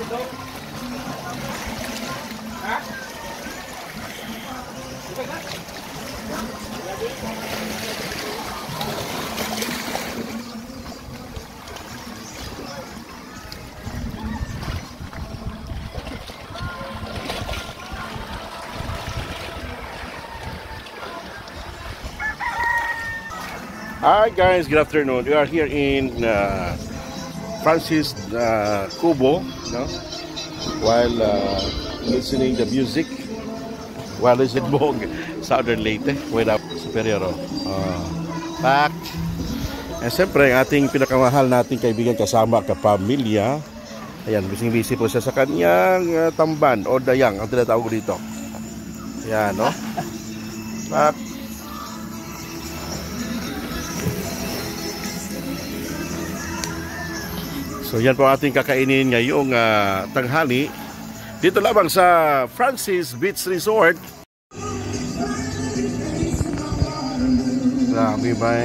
Hi guys, good afternoon. We are here in Francis Cubo, no? While listening the music, while listening Bog, Southern Leyte, way up Superior. Back. And siyempre, ang ating pinakamahal nating kaibigan kasama kapamilya. Ayan, busy po siya sa kanyang tamban o dayang, ang tinatawag dito. Ayan, no? Back. So yan po ating kakainin ngayong tanghali dito lamang sa Francis Beach Resort. Grabe ba